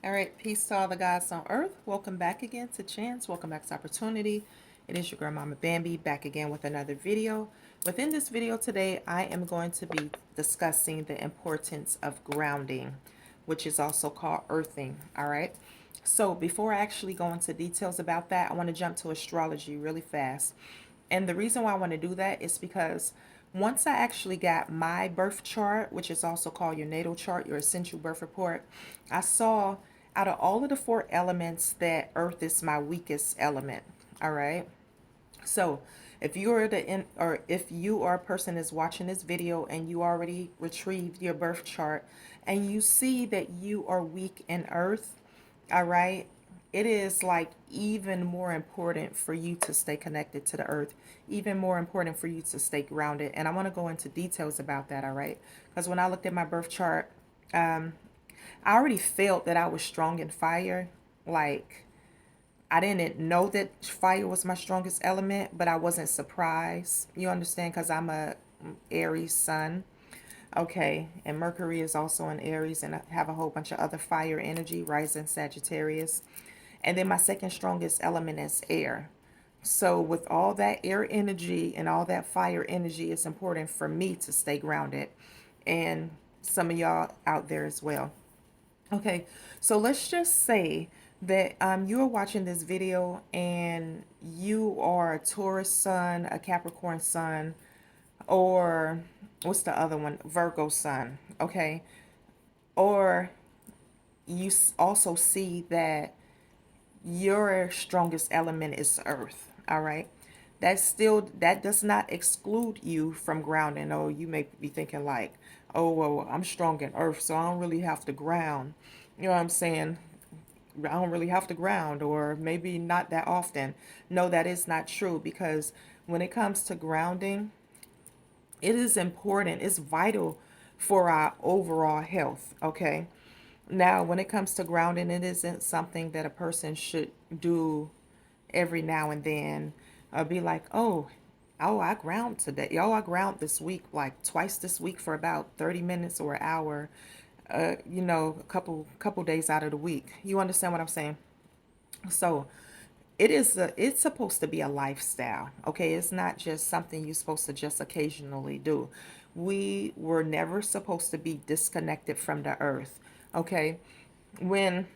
All right, peace to all the gods on earth. Welcome back again to Chance. Welcome back to Opportunity. It is your girl Mama Bambi back again with another video. Within this video today, I am going to be discussing the importance of grounding, which is also called earthing. All right. So before I actually go into details about that, I want to jump to astrology really fast. And the reason why I want to do that is because once I actually got my birth chart, which is also called your natal chart, your essential birth report, I saw out of all of the four elements that earth is my weakest element. All right. So if you are if you are a person that's watching this video and you already retrieved your birth chart and you see that you are weak in earth, all right, it is like even more important for you to stay connected to the earth, even more important for you to stay grounded. And I want to go into details about that, all right? Because when I looked at my birth chart, I already felt that I was strong in fire. Like, I didn't know that fire was my strongest element, but I wasn't surprised. You understand? Because I'm a Aries sun. Okay, and Mercury is also in Aries, and I have a whole bunch of other fire energy, rising Sagittarius. And then my second strongest element is air. So, with all that air energy and all that fire energy, it's important for me to stay grounded, and some of y'all out there as well. Okay, so let's just say that you are watching this video and you are a Taurus sun, a Capricorn sun, or what's the other one? Virgo sun. Okay, or you also see that your strongest element is earth. All right. That does not exclude you from grounding. Oh, you may be thinking like, oh, well, I'm strong in earth, so I don't really have to ground. You know what I'm saying? I don't really have to ground, or maybe not that often. No, that is not true, because when it comes to grounding, it is important, it's vital for our overall health. Okay. Now, when it comes to grounding, it isn't something that a person should do every now and then. Be like, oh, I ground today. Oh, I ground this week, like twice this week for about 30 minutes or an hour. A couple days out of the week. You understand what I'm saying? So, it's supposed to be a lifestyle. Okay, it's not just something you're supposed to just occasionally do. We were never supposed to be disconnected from the earth. Okay, when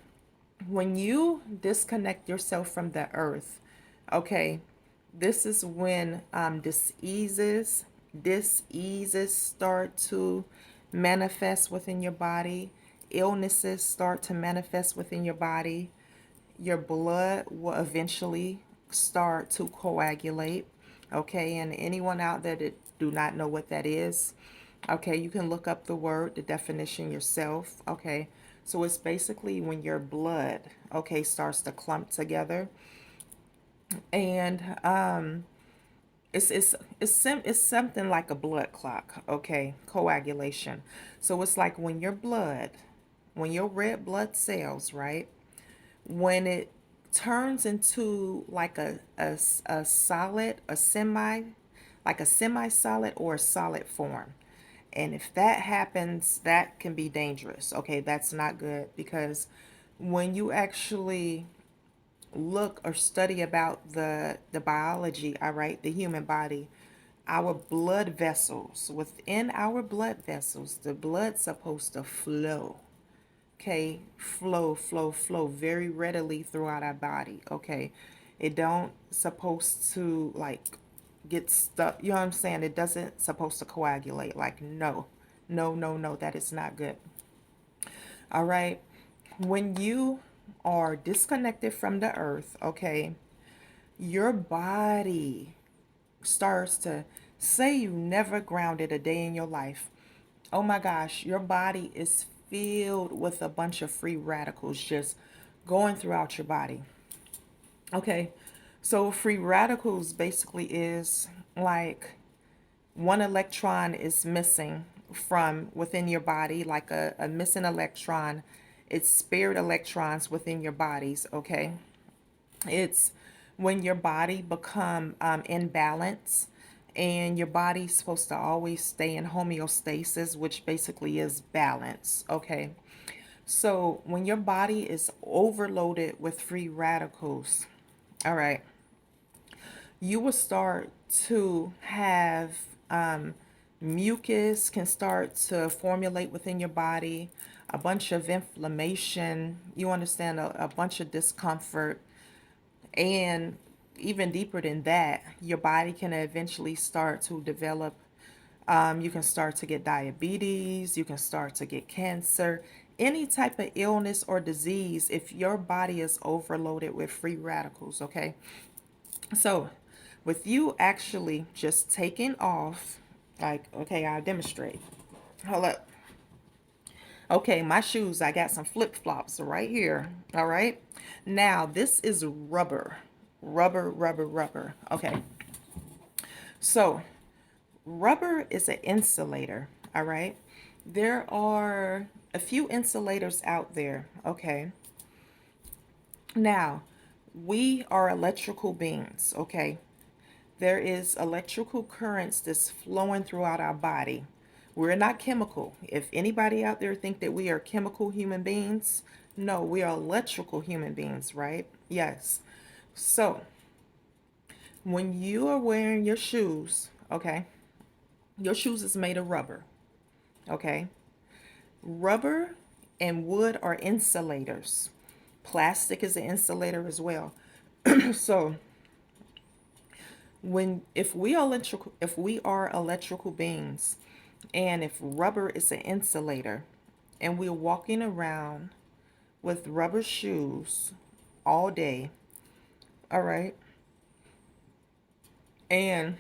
when you disconnect yourself from the earth, okay, this is when diseases start to manifest within your body. Illnesses start to manifest within your body. Your blood will eventually start to coagulate. Okay, and anyone out there that do not know what that is, okay, you can look up the word, the definition yourself. Okay, so it's basically when your blood, okay, starts to clump together, and it's something like a blood clot. Okay, coagulation. So it's like when your blood, when your red blood cells, right, when it turns into like a solid, like a semi-solid or a solid form. And if that happens, that can be dangerous. Okay, that's not good, because when you actually look or study about the biology, all right, the human body, our blood vessels, within our blood vessels, the blood's supposed to flow. Okay, flow very readily throughout our body. Okay, it don't supposed to like get stuck. You know what I'm saying? It doesn't supposed to coagulate. Like, no, no, that is not good. All right, when you are disconnected from the earth, okay, your body starts to, say you never grounded a day in your life. Oh my gosh, your body is filled with a bunch of free radicals just going throughout your body. Okay, so free radicals basically is like one electron is missing from within your body, like a missing electron. It's spared electrons within your bodies. Okay, it's when your body become in balance, and your body's supposed to always stay in homeostasis, which basically is balance. Okay, So when your body is overloaded with free radicals, all right, you will start to have mucus can start to formulate within your body, a bunch of inflammation, you understand, a bunch of discomfort, and even deeper than that, your body can eventually start to develop. You can start to get diabetes, you can start to get cancer, any type of illness or disease if your body is overloaded with free radicals, okay? So, with you actually just taking off, like, okay, I'll demonstrate. Hold up. Okay, my shoes, I got some flip-flops right here. All right. Now, this is rubber. Rubber, rubber, rubber. Okay. So, rubber is an insulator. All right. There are a few insulators out there. Okay. Now, we are electrical beings. Okay. There is electrical currents that's flowing throughout our body. We're not chemical. If anybody out there think that we are chemical human beings, no, we are electrical human beings, right? Yes. So when you are wearing your shoes, okay, your shoes is made of rubber, okay? Rubber and wood are insulators. Plastic is an insulator as well. So when if we are electrical beings, and if rubber is an insulator and we're walking around with rubber shoes all day, all right, and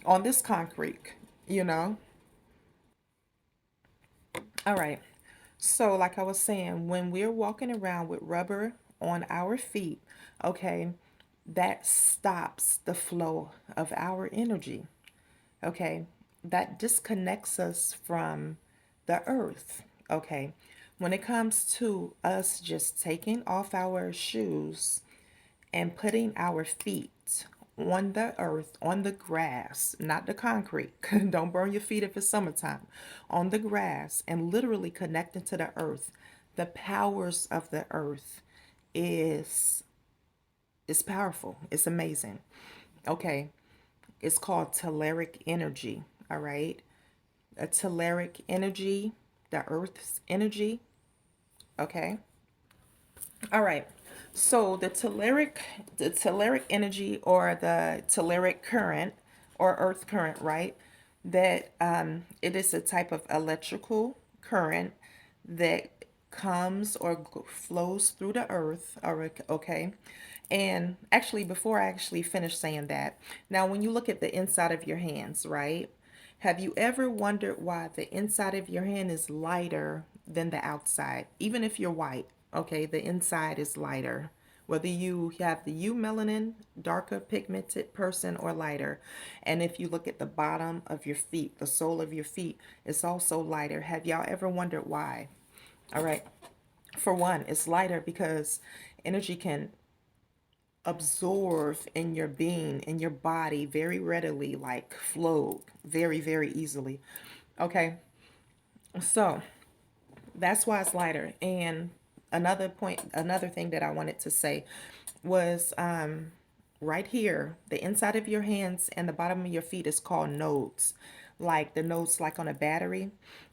on this concrete, you know, all right. So like I was saying, when we're walking around with rubber on our feet, okay, that stops the flow of our energy. Okay, that disconnects us from the earth. Okay, when it comes to us just taking off our shoes and putting our feet on the earth, on the grass, not the concrete. Don't burn your feet if it's summertime. On the grass and literally connecting to the earth, the powers of the earth is is powerful. It's amazing. Okay, it's called telluric energy. All right. A telluric energy, the earth's energy. Okay. All right. So the telluric energy or the telluric current or earth current, right? That it is a type of electrical current that comes or flows through the earth. All right, okay. And actually, before I actually finish saying that, now when you look at the inside of your hands, right? Have you ever wondered why the inside of your hand is lighter than the outside? Even if you're white, okay, the inside is lighter. Whether you have the U melanin, darker pigmented person or lighter. And if you look at the bottom of your feet, the sole of your feet, it's also lighter. Have y'all ever wondered why? All right. For one, it's lighter because energy can absorb in your being, in your body very readily, like flow very, very easily. Okay. So that's why it's lighter. And another thing that I wanted to say was right here, the inside of your hands and the bottom of your feet is called nodes, like the nodes like on a battery.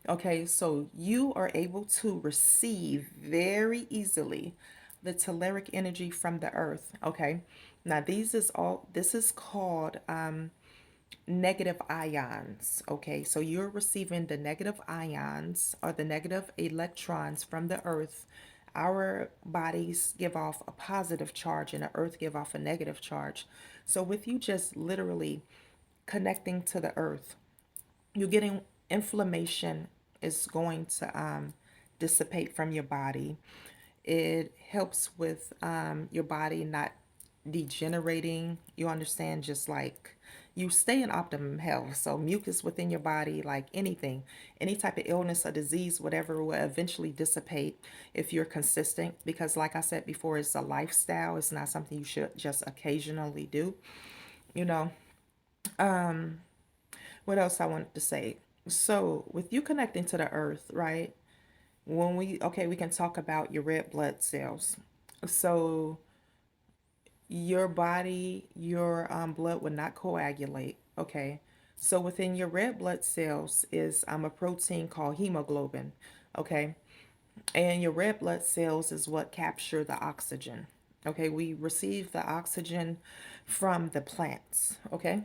Okay, so you are able to receive very easily the telluric energy from the earth. Okay, now this is called negative ions. Okay, so you're receiving the negative ions or the negative electrons from the earth. Our bodies give off a positive charge and the earth give off a negative charge. So with you just literally connecting to the earth, you're getting inflammation is going to dissipate from your body. It helps with your body not degenerating. You understand, just like you stay in optimum health. So mucus within your body, like anything, any type of illness or disease, whatever, will eventually dissipate if you're consistent. Because like I said before, it's a lifestyle. It's not something you should just occasionally do. You know, what else I wanted to say? So with you connecting to the earth, right? When we can talk about your red blood cells. So your body, your blood would not coagulate. Okay. So within your red blood cells is a protein called hemoglobin. Okay. And your red blood cells is what capture the oxygen. Okay. We receive the oxygen from the plants. Okay.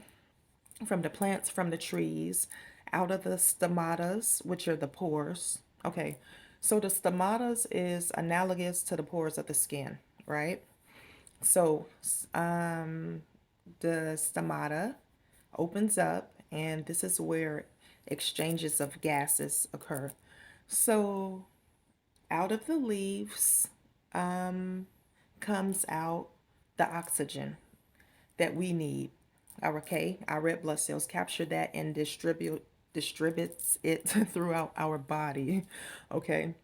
From the plants, from the trees, out of the stomatas, which are the pores. Okay. So the stomatas is analogous to the pores of the skin, right? So the stomata opens up, and this is where exchanges of gases occur. So out of the leaves comes out the oxygen that we need. Okay, our red blood cells capture that and distributes it throughout our body. Okay,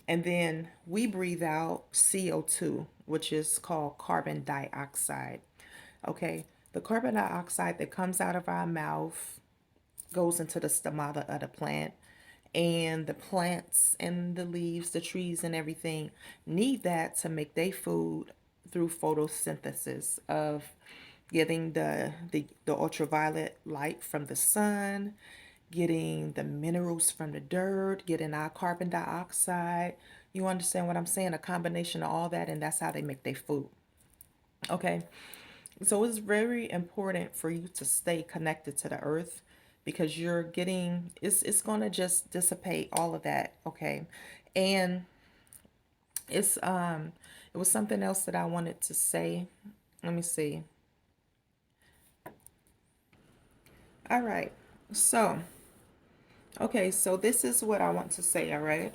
and then we breathe out CO2, which is called carbon dioxide. Okay, the carbon dioxide that comes out of our mouth goes into the stomata of the plant, and the plants and the leaves, the trees and everything need that to make their food through photosynthesis of getting the ultraviolet light from the sun, getting the minerals from the dirt, getting our carbon dioxide. You understand what I'm saying? A combination of all that, and that's how they make their food. Okay. So it's very important for you to stay connected to the earth, because you're getting it's going to just dissipate all of that, okay? And it's it was something else that I wanted to say. Let me see. All right. So, okay, so this is what I want to say, all right?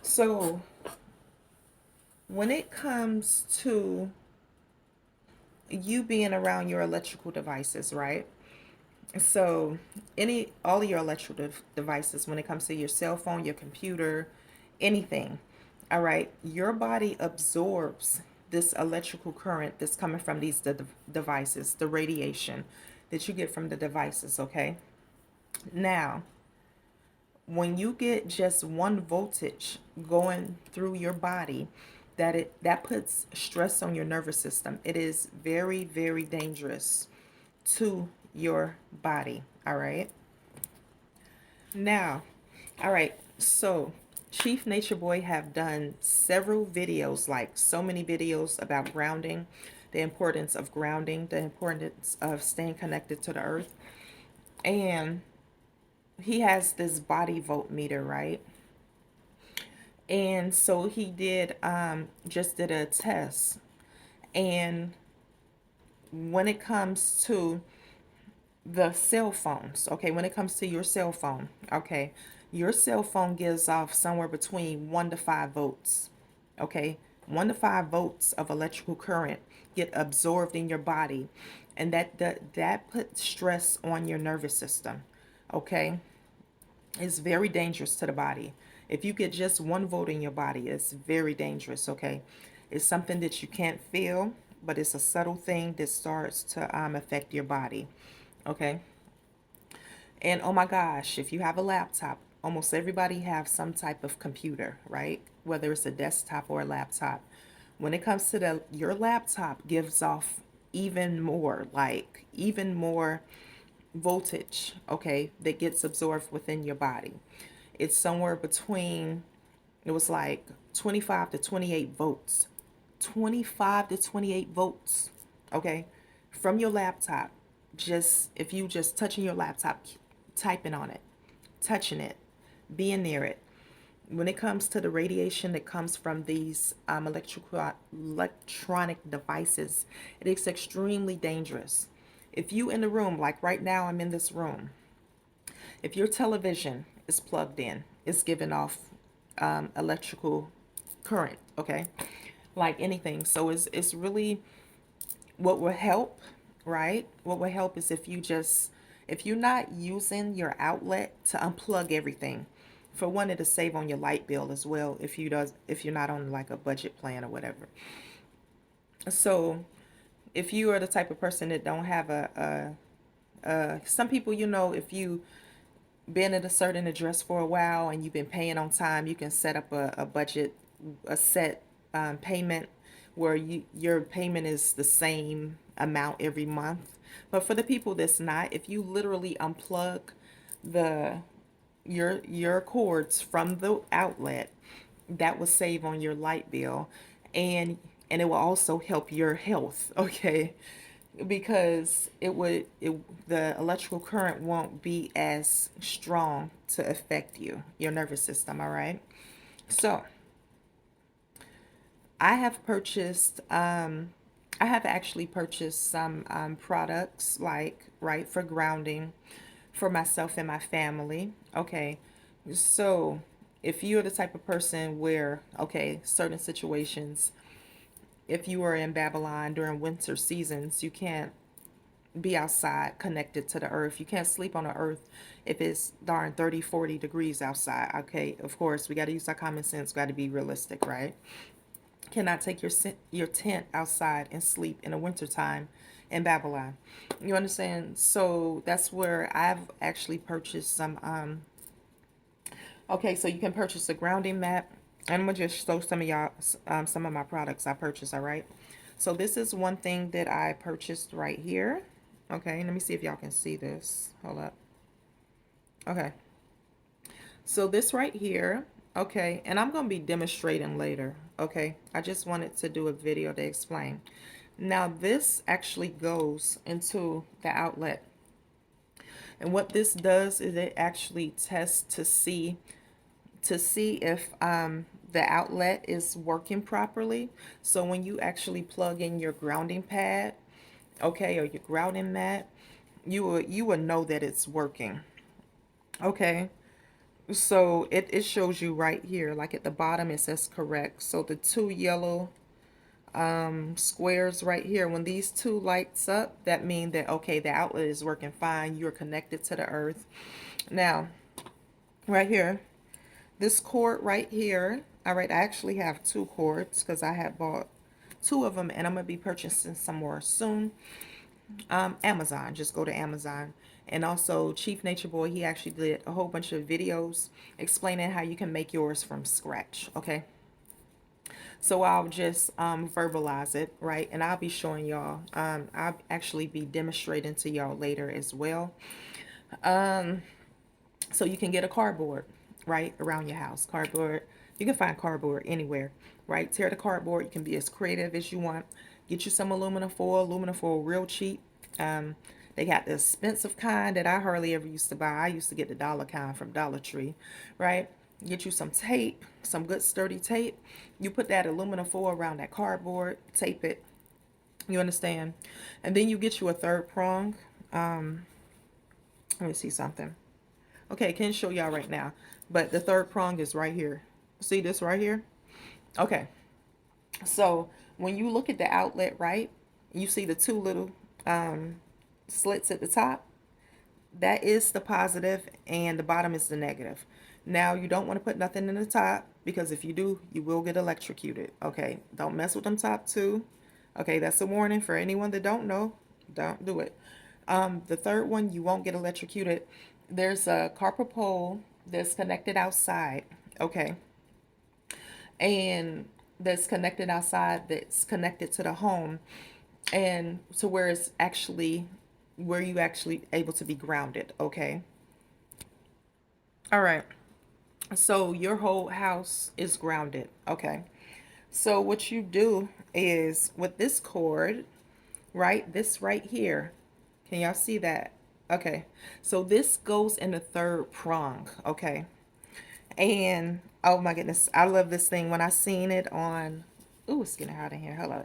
So, when it comes to you being around your electrical devices, right? So, all of your electrical devices, when it comes to your cell phone, your computer, anything, all right, your body absorbs this electrical current that's coming from these devices, the radiation that you get from the devices, okay? Now, when you get just one voltage going through your body, that puts stress on your nervous system. It is very, very dangerous to your body. All right. Now, all right. So, Chief Nature Boy have done several videos, like so many videos about grounding, the importance of grounding, the importance of staying connected to the earth. And he has this body voltmeter, right? And so he did just did a test. And when it comes to the cell phones, okay, when it comes to your cell phone, okay, your cell phone gives off somewhere between 1 to 5 volts, okay, 1 to 5 volts of electrical current get absorbed in your body, and that puts stress on your nervous system, okay. It's very dangerous to the body. If you get just 1 volt in your body, it's very dangerous, okay? It's something that you can't feel, but it's a subtle thing that starts to affect your body, okay? And oh my gosh, if you have a laptop, almost everybody have some type of computer, right? Whether it's a desktop or a laptop. When it comes to your laptop gives off even more voltage, okay, that gets absorbed within your body. It's somewhere between, it was like 25 to 28 volts. 25 to 28 volts, okay, from your laptop. Just if you just touching your laptop, typing on it, touching it, being near it. When it comes to the radiation that comes from these electronic devices, it is extremely dangerous. If you in the room, like right now I'm in this room, if your television is plugged in, it's giving off electrical current, okay, like anything. So it's really what will help, right? What will help is if you're not using your outlet, to unplug everything. For one, it'll save on your light bill as well if you're not on like a budget plan or whatever. So if you are the type of person that don't have some people, if you been at a certain address for a while and you've been paying on time, you can set up a budget, a set payment where your payment is the same amount every month. But for the people that's not, if you literally unplug the your cords from the outlet, that will save on your light bill, and it will also help your health, okay? Because the electrical current won't be as strong to affect your nervous system, all right? So I have purchased I have actually purchased some products, like, right, for grounding for myself and my family. Okay. So if you're the type of person where, okay, certain situations, if you are in Babylon during winter seasons, you can't be outside connected to the earth. You can't sleep on the earth if it's darn 30, 40 degrees outside. Okay. Of course, we got to use our common sense, got to be realistic, right? Cannot take your tent outside and sleep in the wintertime in Babylon. You understand? So that's where I've actually purchased some okay, so you can purchase a grounding mat. I'm gonna just show some of y'all some of my products I purchased, all right? So this is one thing that I purchased right here. Okay, let me see if y'all can see this. Hold up. Okay. So this right here, okay, and I'm going to be demonstrating later, okay? I just wanted to do a video to explain. Now this actually goes into the outlet. And what this does is it actually tests to see if the outlet is working properly. So when you actually plug in your grounding pad, okay, or your grounding mat, you will know that it's working. Okay. So it shows you right here, like at the bottom it says correct. So the two yellow squares right here, when these two lights up, that means that, okay, the outlet is working fine. You're connected to the earth. Now, right here, this cord right here, all right, I actually have two cords because I had bought two of them and I'm going to be purchasing some more soon. Amazon, just go to Amazon. And also Chief Nature Boy, he actually did a whole bunch of videos explaining how you can make yours from scratch, okay? So I'll just verbalize it, right? And I'll be showing y'all. I'll actually be demonstrating to y'all later as well. So you can get a cardboard, right, around your house. Cardboard, you can find cardboard anywhere, right? Tear the cardboard. You can be as creative as you want. Get you some aluminum foil. Aluminum foil real cheap. They got the expensive kind that I hardly ever used to buy. I used to get the dollar kind from Dollar Tree, right? Get you some tape, some good sturdy tape. You put that aluminum foil around that cardboard, tape it. You understand? And then you get you a third prong. Let me see something. Okay, I can't show y'all right now, but the third prong is right here. See this right here? Okay. So when you look at the outlet, right, you see the two little slits at the top. That is the positive and the bottom is the negative. Now you don't want to put nothing in the top because if you do, you will get electrocuted. Okay, don't mess with them top two. Okay, that's a warning for anyone that don't know. Don't do it. The third one, you won't get electrocuted. There's a copper pole that's connected outside. Okay, and that's connected outside, that's connected to the home, and to where it's actually where you actually able to be grounded. Okay, all right, so your whole house is grounded. Okay, so what you do is with this cord, right, this right here, can y'all see that? Okay, so this goes in the third prong. Okay, and oh my goodness, I love this thing. When I seen it on, ooh, it's getting hot in here. Hello.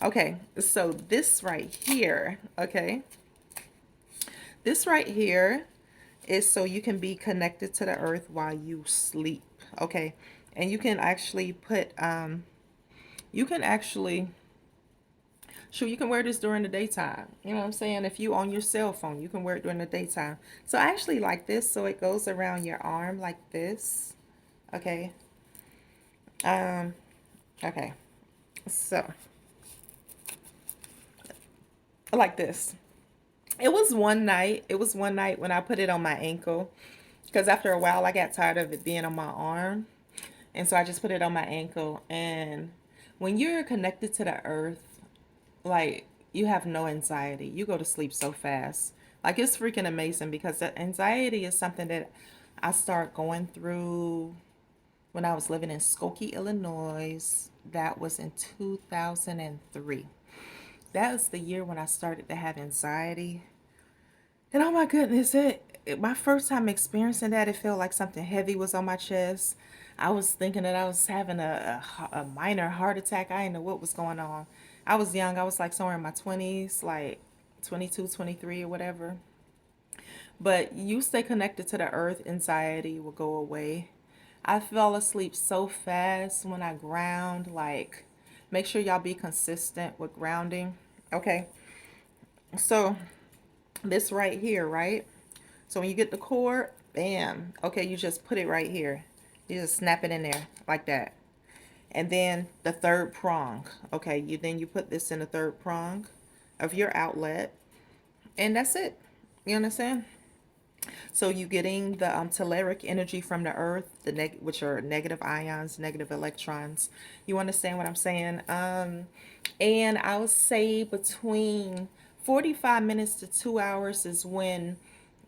Okay, so this right here, okay, this right here is so you can be connected to the earth while you sleep. Okay, and you can actually put you can actually, sure, you can wear this during the daytime. You know what I'm saying? If you on your cell phone, you can wear it during the daytime. So I actually like this, so it goes around your arm like this. Okay. Um, okay. So like this. It was one night when I put it on my ankle Because after a while, I got tired of it being on my arm. And so I just put it on my ankle. And when you're connected to the earth, like, you have no anxiety. You go to sleep so fast. Like, it's freaking amazing, because the anxiety is something that I start going through when I was living in Skokie, Illinois. That was in 2003. That was the year when I started to have anxiety. And oh my goodness, my first time experiencing that, it felt like something heavy was on my chest. I was thinking that I was having a minor heart attack. I didn't know what was going on. I was young. I was like somewhere in my 20s, like 22, 23 or whatever. But you stay connected to the earth, anxiety will go away. I fell asleep so fast when I ground. Like, make sure y'all be consistent with grounding. Okay, so this right here, right? So when you get the cord, bam. Okay, you just put it right here. You just snap it in there like that. And then the third prong. Okay, you put this in the third prong of your outlet, and that's it. You understand? So you getting the telluric energy from the earth, which are negative ions, negative electrons. You understand what I'm saying? And I would say between 45 minutes to 2 hours is when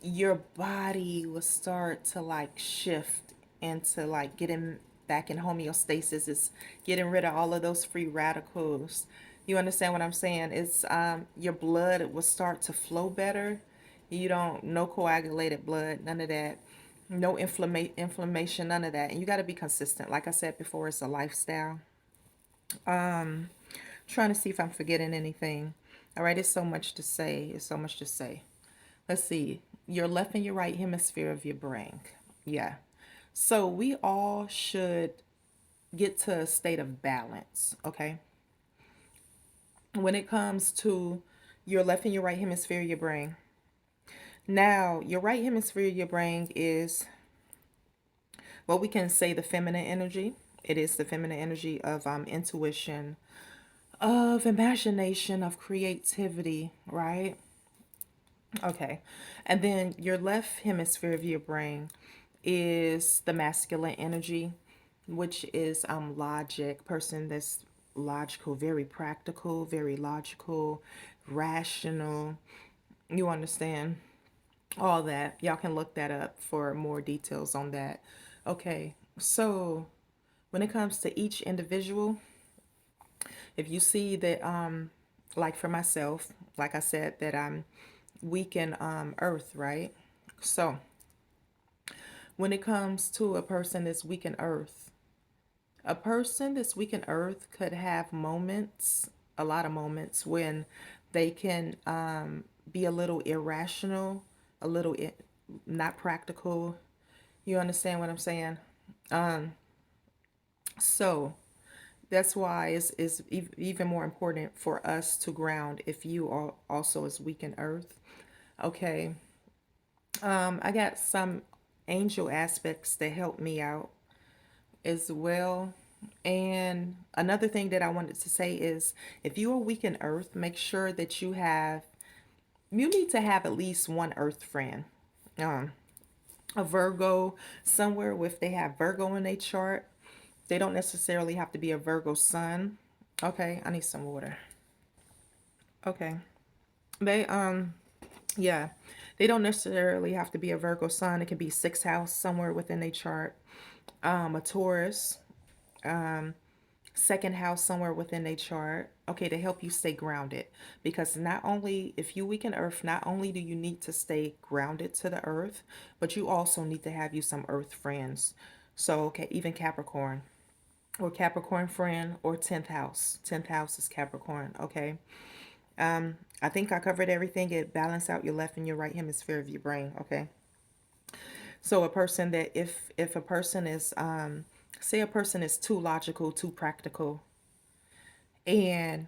your body will start to like shift into like getting back in homeostasis. It's getting rid of all of those free radicals. You understand what I'm saying? It's your blood will start to flow better. You don't, no coagulated blood, none of that. No inflammation, none of that. And you got to be consistent. Like I said before, it's a lifestyle. Trying to see if I'm forgetting anything. All right, it's so much to say. It's so much to say. Let's see. Your left and your right hemisphere of your brain. Yeah. So we all should get to a state of balance, okay? When it comes to your left and your right hemisphere of your brain. Now, your right hemisphere of your brain is what we can say the feminine energy. It is the feminine energy of intuition, of imagination, of creativity, right? Okay. And then your left hemisphere of your brain is the masculine energy, which is logic, person that's logical, very practical, very logical, rational. You understand? All that. Y'all can look that up for more details on that. Okay. So, when it comes to each individual, if you see that like for myself, like I said, that I'm weak in earth, right? So when it comes to a person that's weak in earth, a person that's weak in earth could have moments, a lot of moments, when they can be a little irrational, a little not practical. You understand what I'm saying? So that's why it's even more important for us to ground if you are also is weak in earth. Okay. I got some angel aspects that help me out as well. And another thing that I wanted to say is if you are weak in earth, make sure that you need to have at least one earth friend. Um, a Virgo somewhere, if they have Virgo in their chart, they don't necessarily have to be a Virgo sun. Okay, I need some water. Okay. They yeah. They don't necessarily have to be a Virgo sun. It can be sixth house somewhere within their chart. A Taurus, second house somewhere within their chart. Okay, to help you stay grounded. Because not only, if you weaken earth, not only do you need to stay grounded to the earth, but you also need to have you some earth friends. So, okay, even Capricorn or Capricorn friend or 10th house. 10th house is Capricorn, okay? I think I covered everything. It balance out your left and your right hemisphere of your brain, okay? So a person that if a person is say a person is too logical, too practical, and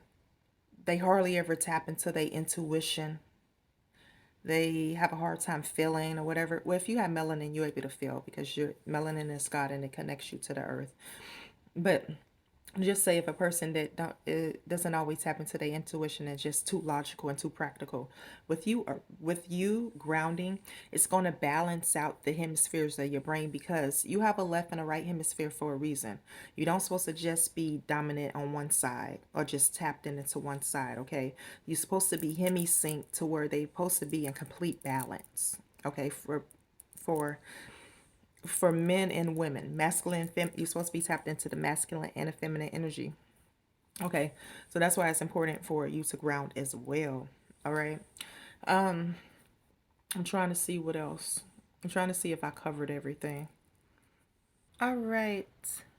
they hardly ever tap into their intuition. They have a hard time feeling or whatever. Well, if you have melanin, you're able to feel because your melanin is God and it connects you to the earth. But just say if a person that doesn't always tap into their intuition and just too logical and too practical, with you grounding, it's going to balance out the hemispheres of your brain, because you have a left and a right hemisphere for a reason. You don't supposed to just be dominant on one side or just tapped into one side. Okay, you're supposed to be hemisync to where they're supposed to be in complete balance. Okay, for for men and women, masculine, you're supposed to be tapped into the masculine and the feminine energy. Okay, so that's why it's important for you to ground as well. All right. I'm trying to see what else. I'm trying to see if I covered everything. All right.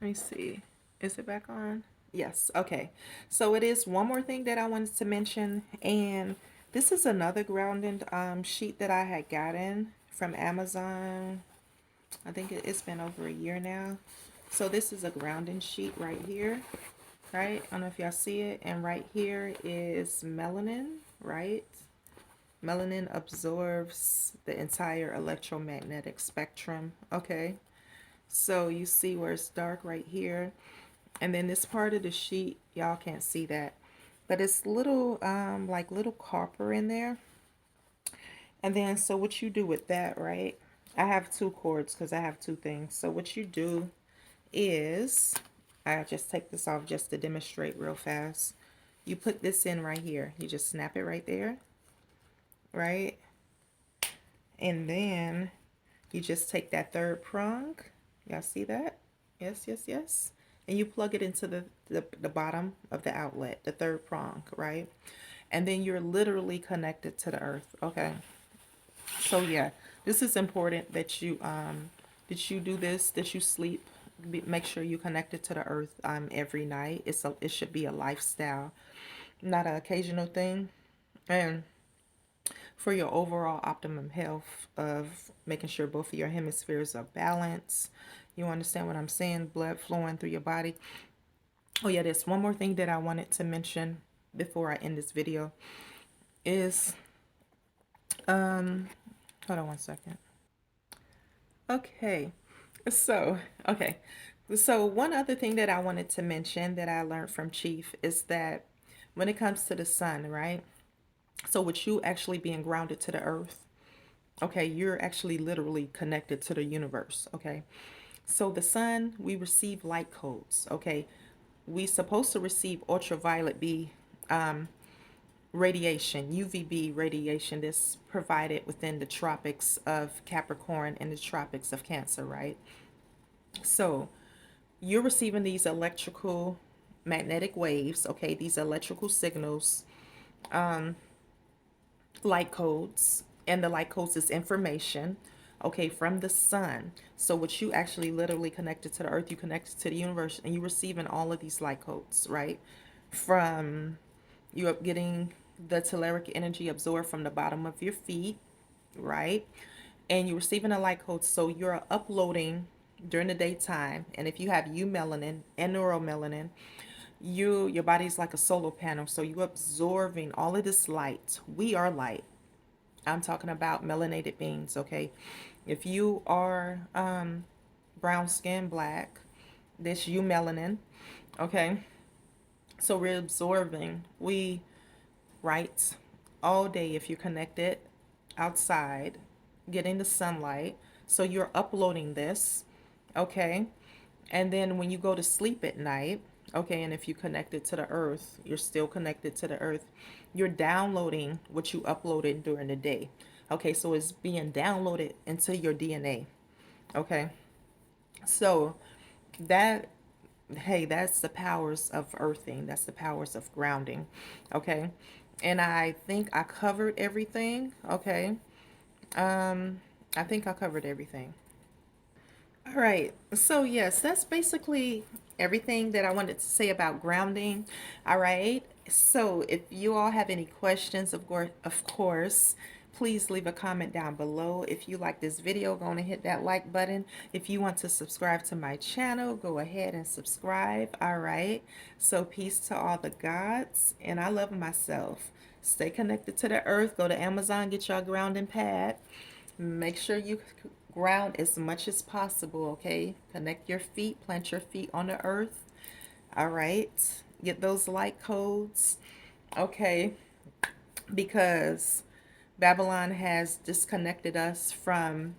Let me see. Is it back on? Yes. Okay. So it is one more thing that I wanted to mention, and this is another grounding sheet that I had gotten from Amazon. I think it's been over a year now. So this is a grounding sheet right here, right? I don't know if y'all see it. And right here is melanin, right? Melanin absorbs the entire electromagnetic spectrum. Okay. So you see where it's dark right here. And then this part of the sheet, y'all can't see that, but it's little, like little copper in there. And then, so what you do with that, right? I have two cords because I have two things. So what you do is, I just take this off just to demonstrate real fast. You put this in right here. You just snap it right there, right? And then you just take that third prong. Y'all see that? Yes, yes, yes. And you plug it into the bottom of the outlet, the third prong, right? And then you're literally connected to the earth, okay? So yeah, this is important that you do this, that you sleep. Make sure you connect it to the earth every night. It should be a lifestyle, not an occasional thing. And for your overall optimum health of making sure both of your hemispheres are balanced. You understand what I'm saying? Blood flowing through your body. Oh yeah, there's one more thing that I wanted to mention before I end this video is hold on one second. Okay. So, okay. So one other thing that I wanted to mention that I learned from Chief is that when it comes to the sun, right? So with you actually being grounded to the earth, okay, you're actually literally connected to the universe, okay? So the sun, we receive light codes, okay? We supposed to receive ultraviolet B radiation, UVB radiation that's provided within the tropics of Capricorn and the tropics of Cancer, right? So you're receiving these electrical magnetic waves, okay, these electrical signals, light codes, and the light codes is information, okay, from the sun. So what you actually literally connected to the earth, you connected to the universe, and you receiving all of these light codes, right? From you up getting the telluric energy absorbed from the bottom of your feet, right? And you're receiving a light code, so you're uploading during the daytime. And if you have eumelanin and neuromelanin, your body's like a solar panel, so you absorbing all of this light. We are light. I'm talking about melanated beings, okay? If you are brown skin, black, this eumelanin, okay? So we're absorbing. We right all day if you're connected outside, getting the sunlight. So you're uploading this, okay? And then when you go to sleep at night, okay, and if you connected to the earth, you're still connected to the earth, you're downloading what you uploaded during the day. Okay, so it's being downloaded into your DNA. Okay, so that, hey, that's the powers of earthing, that's the powers of grounding. Okay, and I think I covered everything. Okay, I think I covered everything. All right. So, yes, that's basically everything that I wanted to say about grounding. All right. So, if you all have any questions, of course, please leave a comment down below. If you like this video, go on and hit that like button. If you want to subscribe to my channel, go ahead and subscribe. All right. So, peace to all the gods, and I love myself. Stay connected to the earth. Go to Amazon, get your grounding pad. Make sure you ground as much as possible, okay? Connect your feet, plant your feet on the earth. All right. Get those like codes. Okay. Because Babylon has disconnected us from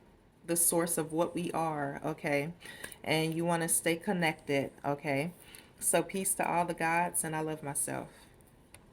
the source of what we are. Okay. And you want to stay connected. Okay. So peace to all the gods, and I love myself.